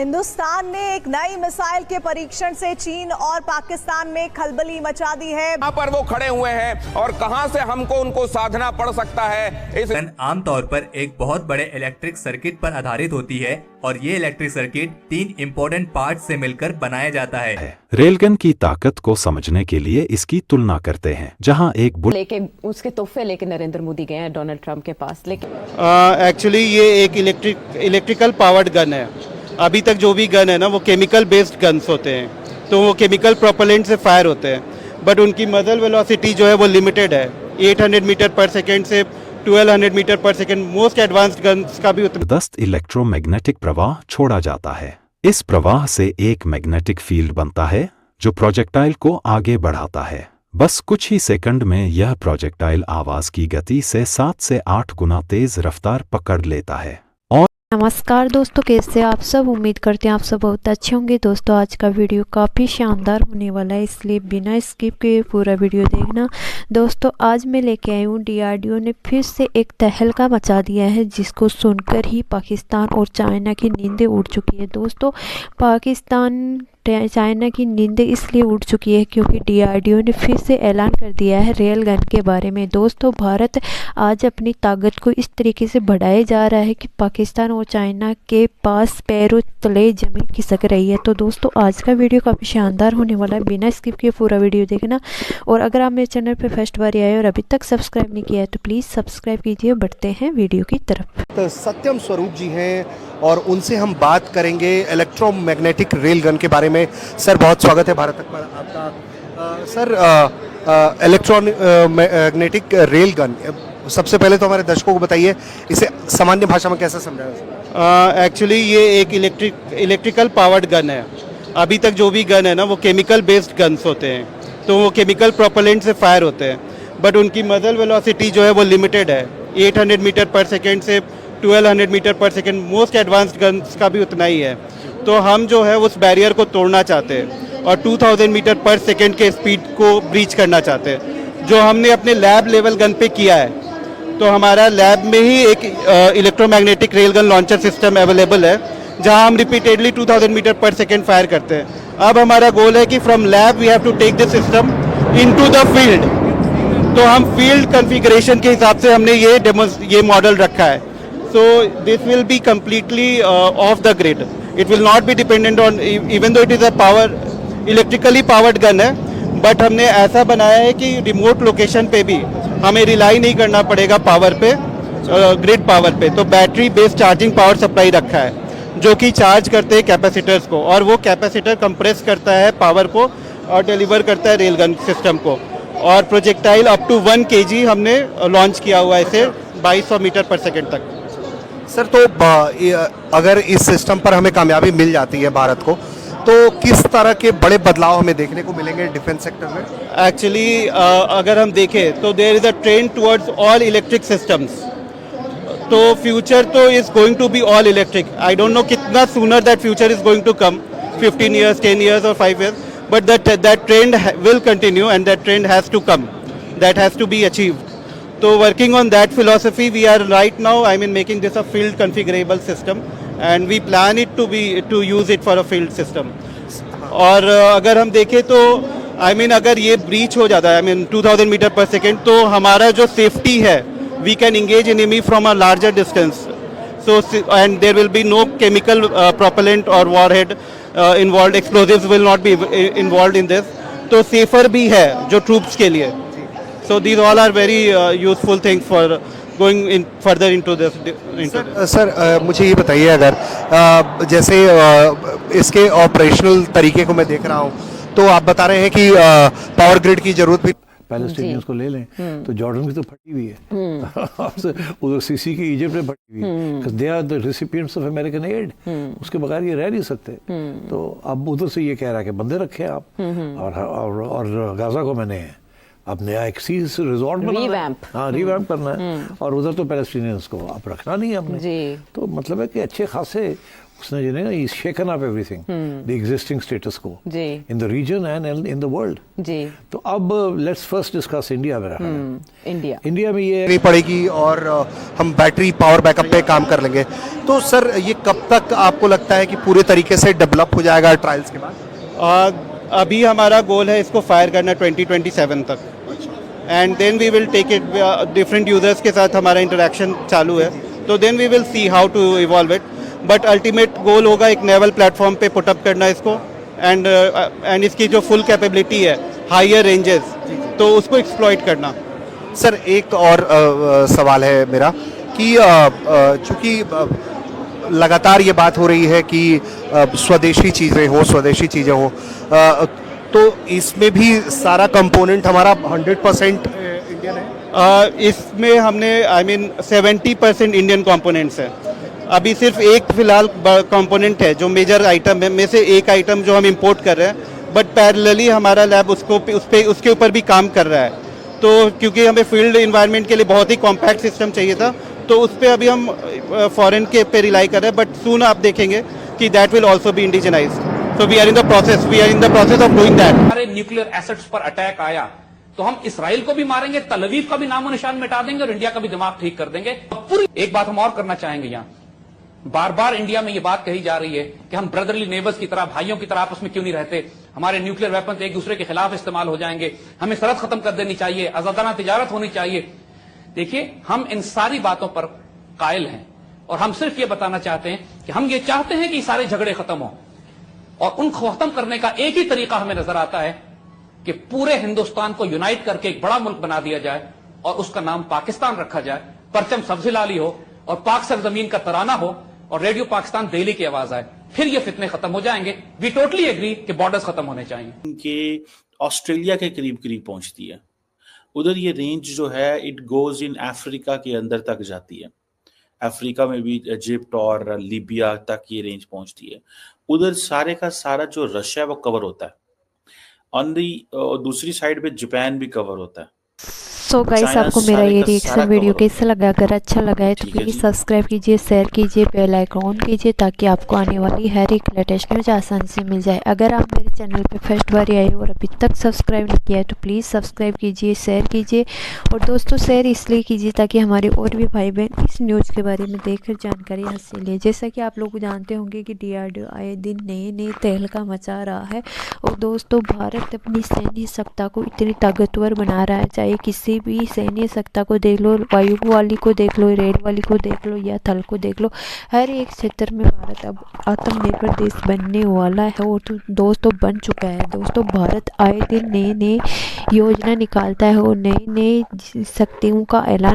हिंदुस्तान ने एक नई मिसाइल के परीक्षण से चीन और पाकिस्तान में खलबली मचा दी है। कहां पर वो खड़े हुए हैं और कहां से हमको उनको साधना पड़ सकता है। इस आमतौर पर एक बहुत बड़े इलेक्ट्रिक सर्किट पर आधारित होती है और ये इलेक्ट्रिक सर्किट 3 इम्पोर्टेंट पार्ट से मिलकर बनाया जाता है। रेलगन की ताकत को समझने के लिए इसकी तुलना करते हैं, जहां एक लेके उसके तोहफे लेके नरेंद्र मोदी गए हैं डोनाल्ड ट्रंप के पास। लेकिन एक्चुअली ये एक इलेक्ट्रिकल पावर्ड गन है। अभी तक जो भी गन है ना वो केमिकल बेस्ड गन्स होते हैं, तो वो केमिकल प्रोपेलेंट से फायर होते हैं, बट उनकी मजल वेलोसिटी जो है वो लिमिटेड है। 800 मीटर पर सेकेंड से 1200 metre per second most advanced guns का भी जबरदस्त इलेक्ट्रोमैग्नेटिक प्रवाह छोड़ा जाता है। इस प्रवाह से एक मैग्नेटिक फील्ड बनता है जो प्रोजेक्टाइल को आगे बढ़ाता है। बस कुछ ही सेकंड में यह प्रोजेक्टाइल आवाज की गति से 7 से 8 गुना तेज रफ्तार पकड़ लेता है। नमस्कार दोस्तों, कैसे आप सब? उम्मीद करते हैं आप सब बहुत अच्छे होंगे। दोस्तों आज का वीडियो काफ़ी शानदार होने वाला है, इसलिए बिना स्किप के पूरा वीडियो देखना। दोस्तों आज मैं लेके आई हूँ डीआरडीओ ने फिर से एक तहलका मचा दिया है, जिसको सुनकर ही पाकिस्तान और चाइना की नींदें उड़ चुकी है। दोस्तों पाकिस्तान चाइना की नींदें इसलिए उड़ चुकी है क्योंकि डीआरडीओ ने फिर से ऐलान कर दिया है रेल गन के बारे में। दोस्तों भारत आज अपनी ताकत को इस तरीके से बढ़ाया जा रहा है कि पाकिस्तान और चाइना के पास पैरों तले ज़मीन खिसक रही है। तो दोस्तों आज का वीडियो काफ़ी शानदार होने वाला है, बिना स्किप के पूरा वीडियो देखना। और अगर आप मेरे चैनल पर फर्स्ट बार आए और अभी तक सब्सक्राइब नहीं किया है तो प्लीज़ सब्सक्राइब कीजिए। बढ़ते हैं वीडियो की तरफ। तो सत्यम स्वरूप जी हैं और उनसे हम बात करेंगे इलेक्ट्रोमैग्नेटिक रेल गन के बारे में। सर बहुत स्वागत है भारत तक पर आपका। सर इलेक्ट्रोमैग्नेटिक रेल गन, सबसे पहले तो हमारे दर्शकों को बताइए इसे सामान्य भाषा में कैसे समझाया। एक्चुअली ये एक इलेक्ट्रिकल पावर्ड गन है। अभी तक जो भी गन है ना वो केमिकल बेस्ड गन्स होते हैं, तो वो केमिकल प्रोपेलेंट से फायर होते हैं, बट उनकी मजल वेलोसिटी जो है वो लिमिटेड है। 800 मीटर पर सेकेंड से 1200 metre per second most advanced guns का भी उतना ही है। तो हम जो है उस बैरियर को तोड़ना चाहते हैं और 2000 मीटर पर सेकेंड के स्पीड को ब्रीच करना चाहते हैं, जो हमने अपने लैब लेवल गन पे किया है। तो हमारा लैब में ही एक electromagnetic rail gun launcher system available है, जहां हम repeatedly 2000 metre per second fire करते हैं। अब हमारा गोल है कि from lab we have to take this system into the field. तो हम फील्ड कॉन्फ़िगरेशन के हिसाब से हमने ये मॉडल रखा है। So this will be completely off the grid. It will not be dependent on, even though it is a electrically powered gun है, but हमने ऐसा बनाया है कि रिमोट लोकेशन पे भी हमें रिलाई नहीं करना पड़ेगा पावर पे, ग्रिड पावर पे। तो battery based charging power supply रखा है जो कि चार्ज करते हैं कैपेसिटर्स को, और वो कैपेसिटर कंप्रेस करता है पावर को और डिलीवर करता है रेल गन सिस्टम को। और प्रोजेक्टाइल अप टू 1 kg हमने लॉन्च किया हुआ है इसे 2200 मीटर पर सेकेंड तक। सर तो अगर इस सिस्टम पर हमें कामयाबी मिल जाती है भारत को, तो किस तरह के बड़े बदलाव हमें देखने को मिलेंगे डिफेंस सेक्टर में? एक्चुअली अगर हम देखें तो there is a trend towards all electric systems. तो फ्यूचर तो is going to be all electric. I don't know कितना sooner that future is going to come, 15 years, 10 years और 5 years, but that trend will continue and that trend has to come, that has to be achieved. So working on that philosophy, we are right now, making this a field configurable system, and we plan it to use it for a field system. और अगर हम देखें तो अगर ये breach हो जाता है 2000 मीटर पर सेकेंड, तो हमारा जो सेफ्टी है, we can engage enemy from a larger distance. So and there will be no chemical propellant or warhead involved. Explosives will not be involved in this. तो safer भी है जो troops के लिए. So these all are very useful things for going in further into this. Sir मुझे ये बताइए, अगर जैसे इसके ऑपरेशनल तरीके को मैं देख रहा हूँ, तो आप बता रहे हैं कि पावर ग्रिड की जरूरत भी। पैलेस्टीनियंस को ले लें तो जॉर्डन की तो फटी हुई है, उधर सीसी की इजिप्ट में फटी हुई है, because they are the recipients of American aid. उसके बगैर ये रह नहीं सकते। तो अब उधर से ये कह रहा है कि बंदे रखे आप, और गाजा को मैंने अब नया एक सीज रिजॉर्ट बनाना, रिवैम्प करना है, और उधर तो पैलेस्टीनियंस को आप रखना नहीं है हमने। तो मतलब है कि अच्छे खासे उसने जो है shaken up everything, the existing status quo जी in the region and in the world. जी तो अब लेट्स फर्स्ट डिस्कस इंडिया में। इंडिया में ये नहीं पड़ेगी और हम बैटरी पावर बैकअप पे काम कर लेंगे। तो सर ये कब तक आपको लगता है कि पूरे तरीके से डेवलप हो जाएगा ट्रायल्स के बाद? अभी हमारा गोल है इसको फायर करना 2027 तक, and then we will take it, different users के साथ हमारा इंटरेक्शन चालू है, तो then we will see how to evolve it. But ultimate goal होगा एक नेवल प्लेटफॉर्म पे पुटअप करना इसको, एंड इसकी जो फुल कैपेबिलिटी है, हायर रेंजेस, तो उसको एक्सप्लॉइट करना। सर एक और सवाल है मेरा कि चूंकि लगातार ये बात हो रही है कि स्वदेशी चीज़ें हो, तो इसमें भी सारा कंपोनेंट हमारा 100% इंडियन है? इसमें हमने 70% इंडियन कंपोनेंट्स है। अभी सिर्फ एक फिलहाल कंपोनेंट है जो मेजर आइटम है, में से एक आइटम जो हम इंपोर्ट कर रहे हैं, बट पैरेलली हमारा लैब उसके ऊपर भी काम कर रहा है। तो क्योंकि हमें फील्ड इन्वायरमेंट के लिए बहुत ही कॉम्पैक्ट सिस्टम चाहिए था, तो उस पर अभी हम फॉरेन के पे रिलाई कर रहे हैं, बट सून आप देखेंगे कि that will also be indigenised. So we are in the process of doing that. हमारे न्यूक्लियर एसेट्स पर अटैक आया तो हम इसराइल को भी मारेंगे, तल अवीव का भी नामो निशान मिटा देंगे और इंडिया का भी दिमाग ठीक कर देंगे। पूरी एक बात हम और करना चाहेंगे, यहाँ बार बार इंडिया में ये बात कही जा रही है कि हम ब्रदरली नेबर्स की तरह, भाइयों की तरह आपस में क्यों नहीं रहते, हमारे न्यूक्लियर वेपन एक दूसरे के खिलाफ इस्तेमाल हो जाएंगे, हमें सरहद खत्म कर देनी चाहिए, आजादाना तिजारत होनी चाहिए। देखिए, हम इन सारी बातों पर कायल हैं और हम सिर्फ ये बताना चाहते हैं कि हम ये चाहते हैं कि सारे झगड़े खत्म हो, और उन खत्म करने का एक ही तरीका हमें नजर आता है कि पूरे हिंदुस्तान को यूनाइट करके एक बड़ा मुल्क बना दिया जाए और उसका नाम पाकिस्तान रखा जाए, परचम सब्जी लाली हो और पाक सरजमीन का तराना हो और रेडियो पाकिस्तान दिल्ली की आवाज आए, फिर ये फितने खत्म हो जाएंगे। वी टोटली एग्री कि बॉर्डर्स खत्म होने चाहिए। कि ऑस्ट्रेलिया के करीब करीब पहुंचती है, उधर ये रेंज जो है इट गोज इन अफ्रीका के अंदर तक जाती है, अफ्रीका में भी इजिप्ट और लीबिया तक ये रेंज पहुंचती है। उधर सारे का सारा जो रशिया वो कवर होता है, ऑन दी दूसरी साइड पे जापान भी कवर होता है। सो गाइस, आपको मेरा ये रिएक्शन वीडियो कैसा लगा? अगर अच्छा लगा है तो प्लीज़ सब्सक्राइब कीजिए, शेयर कीजिए, बेल आइकन ऑन कीजिए ताकि आपको आने वाली हर एक लेटेस्ट न्यूज आसानी से मिल जाए। अगर आप मेरे चैनल पे फर्स्ट बार आए और अभी तक सब्सक्राइब नहीं किया है तो प्लीज़ सब्सक्राइब कीजिए, शेयर कीजिए, और दोस्तों शेयर इसलिए कीजिए ताकि हमारे और भी भाई बहन इस न्यूज़ के बारे में देखकर जानकारी हासिल ले। जैसा कि आप लोग जानते होंगे कि DRDO आए दिन नए नए तहलका मचा रहा है, और दोस्तों भारत अपनी सैन्य सत्ता को इतनी ताकतवर बना रहा है, चाहे किसी भी सैन्य सत्ता को देख लो, वायु वाली को देख लो, रेल वाली को देख लो या थल को देख लो, हर एक क्षेत्र में भारत अब आत्मनिर्भर देश बनने वाला है, और तो दोस्तों बन चुका है। दोस्तों भारत आए दिन नए नए योजना निकालता है और नई नई शक्तियों का ऐलान